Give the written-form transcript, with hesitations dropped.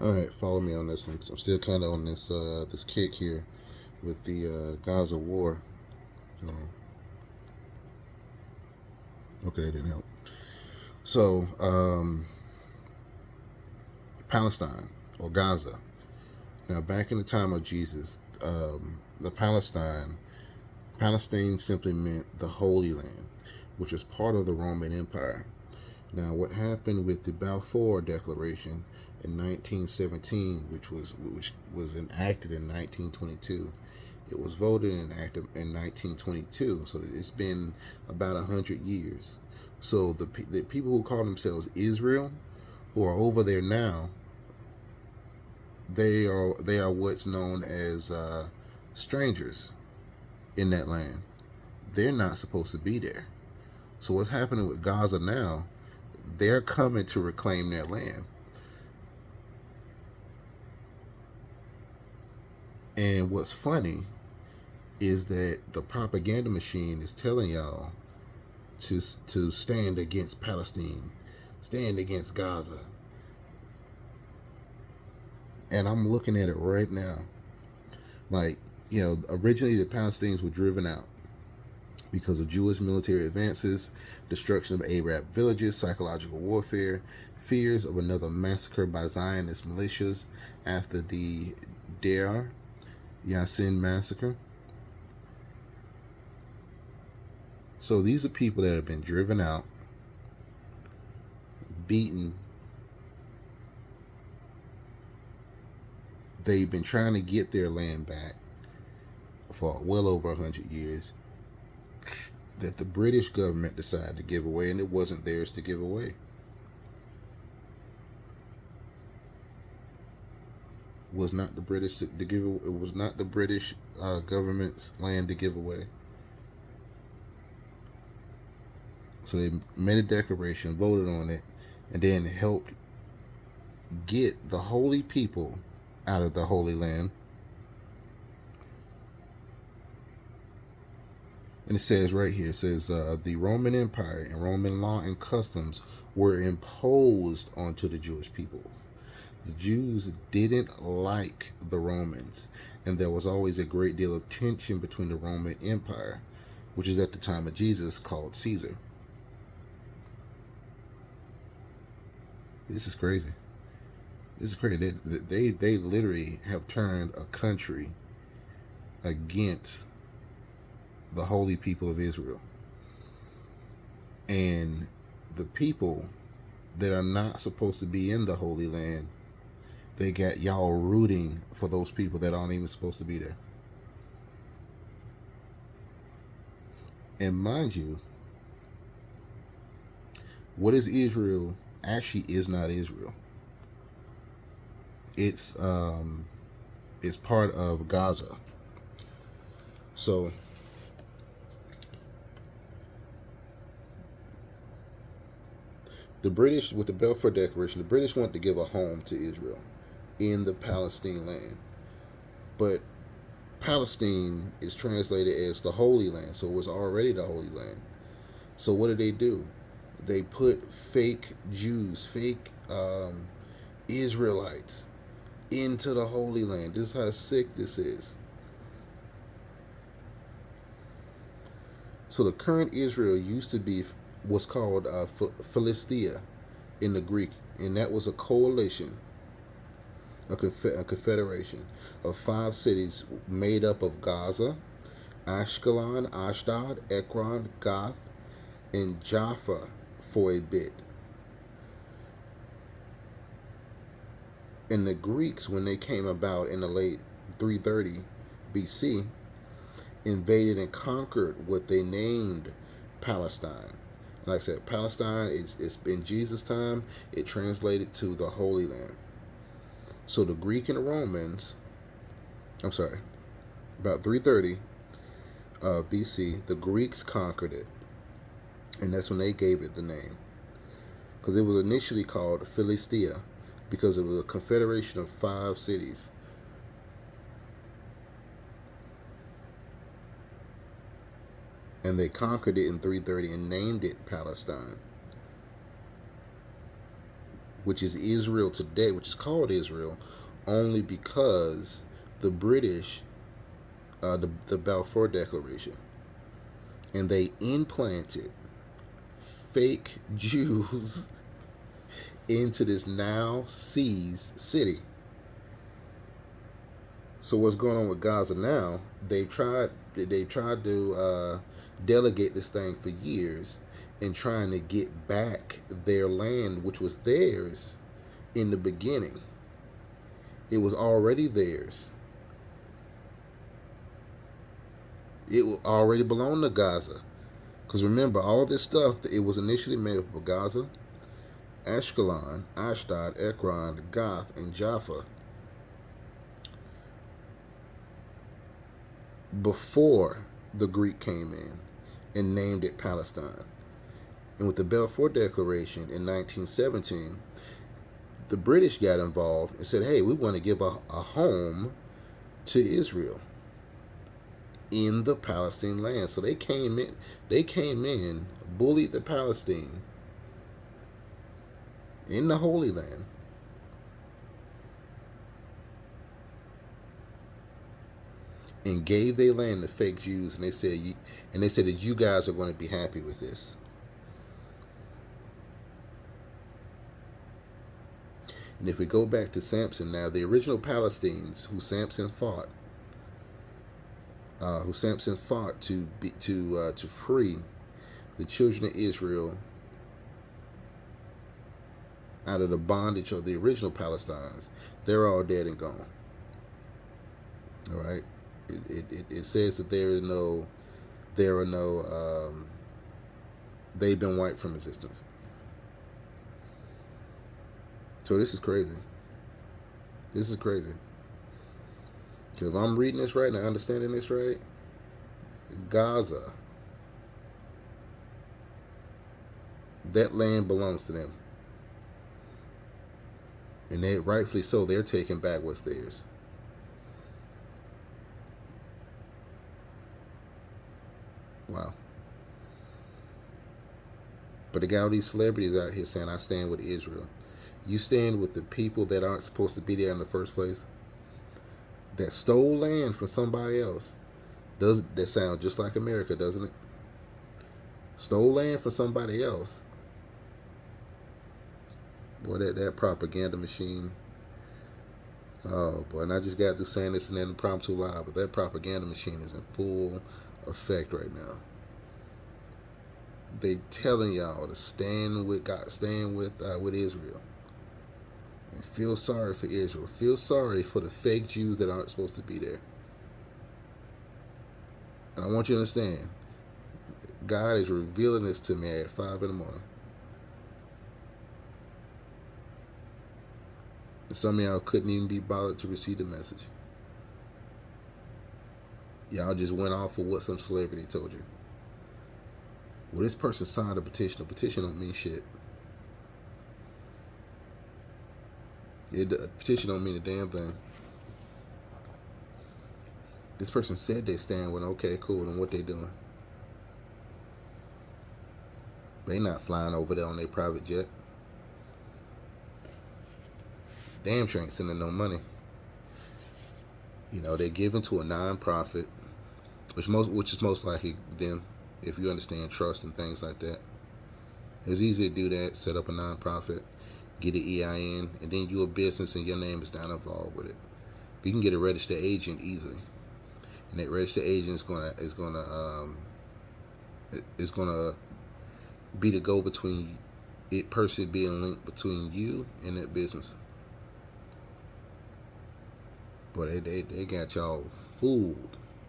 All right, follow me on this one. 'Cause I'm still kind of on this kick here with the Gaza war. So, okay, that didn't help. So, Palestine or Gaza. Now, back in the time of Jesus, the Palestine simply meant the Holy Land, which was part of the Roman Empire. Now, what happened with the Balfour Declaration in 1917, which was enacted in 1922? It was voted and enacted in 1922, so it's been about 100 years. So the people who call themselves Israel, who are over there now, they are what's known as strangers in that land. They're not supposed to be there. So what's happening with Gaza now? They're coming to reclaim their land. And what's funny is that the propaganda machine is telling y'all to stand against Palestine, stand against Gaza. And I'm looking at it right now. Like, originally the Palestinians were driven out because of Jewish military advances, destruction of Arab villages, psychological warfare, fears of another massacre by Zionist militias after the Deir Yassin massacre. So these are people that have been driven out, beaten. They've been trying to get their land back for well over 100 years, that the British government decided to give away, and it wasn't theirs to give away. It was not the British to give. It was not the British government's land to give away. So they made a declaration, voted on it, and then helped get the holy people out of the Holy Land. And it says right here, it says the Roman Empire and Roman law and customs were imposed onto the Jewish people. The Jews didn't like the Romans, and there was always a great deal of tension between the Roman Empire, which is at the time of Jesus called Caesar. This is crazy. This is crazy. They literally have turned a country against the holy people of Israel. And the people that are not supposed to be in the Holy Land, they got y'all rooting for those people that aren't even supposed to be there. And mind you, what is Israel actually is not Israel. It's part of Gaza. So the British, with the Balfour Declaration, the British wanted to give a home to Israel in the Palestine land. But Palestine is translated as the Holy Land, so it was already the Holy Land. So what did they do? They put fake Jews, fake Israelites into the Holy Land. This is how sick this is. So the current Israel used to be was called Philistia in the Greek, and that was a coalition, a confederation of 5 cities made up of Gaza, Ashkelon, Ashdod, Ekron, Gath, and Jaffa for a bit. And the Greeks, when they came about in the late 330 BC, invaded and conquered what they named Palestine. Like I said, Palestine it's in Jesus' time, it translated to the Holy Land. So the Greek and the Romans, I'm sorry, about 330 BC, the Greeks conquered it. And that's when they gave it the name. Because it was initially called Philistia, because it was a confederation of 5 cities. And they conquered it in 330 and named it Palestine, which is Israel today, which is called Israel, only because the British, the Balfour Declaration, and they implanted fake Jews into this now seized city. So what's going on with Gaza now? They've tried to delegate this thing for years and trying to get back their land, which was theirs in the beginning. It was already theirs. It already belonged to Gaza. Because remember, all this stuff, it was initially made up of Gaza, Ashkelon, Ashdod, Ekron, Gath, and Jaffa. Before the Greek came in and named it Palestine. And with the Balfour Declaration in 1917, the British got involved and said, hey, we want to give a home to Israel in the Palestine land. So they came in, bullied the Palestine in the Holy Land. And gave their land to fake Jews, and they said that you guys are going to be happy with this. And if we go back to Samson now, the original Palestinians who Samson fought to free the children of Israel out of the bondage of the original Palestinians, they're all dead and gone. All right. It says that there are no they've been wiped from existence. So this is crazy. This is crazy. Because if I'm reading this right and I'm understanding this right, Gaza, that land belongs to them. And they rightfully so, they're taking back what's theirs. Wow. But they got all these celebrities out here saying, I stand with Israel. You stand with the people that aren't supposed to be there in the first place, that stole land from somebody else. That sound just like America, doesn't it? Stole land from somebody else. Boy, that propaganda machine. Oh boy, and I just got through saying this in an impromptu live, but that propaganda machine is in full effect right now. They telling y'all to stand with God, stand with Israel, and feel sorry for Israel. Feel sorry for the fake Jews that aren't supposed to be there. And I want you to understand, God is revealing this to me at 5 in the morning. And some of y'all couldn't even be bothered to receive the message. Y'all just went off of what some celebrity told you. Well, this person signed a petition. A petition don't mean shit. A petition don't mean a damn thing. This person said they stand with, okay, cool, and what they doing? They not flying over there on their private jet. Damn sure ain't sending no money. You know, they're giving to a non-profit, which is most likely them, if you understand trust and things like that. It's easy to do that, set up a non-profit, get an EIN, and then you a business and your name is not involved with it. You can get a registered agent easily. And that registered agent is gonna be the go between it personally being linked between you and that business. But they got y'all fooled.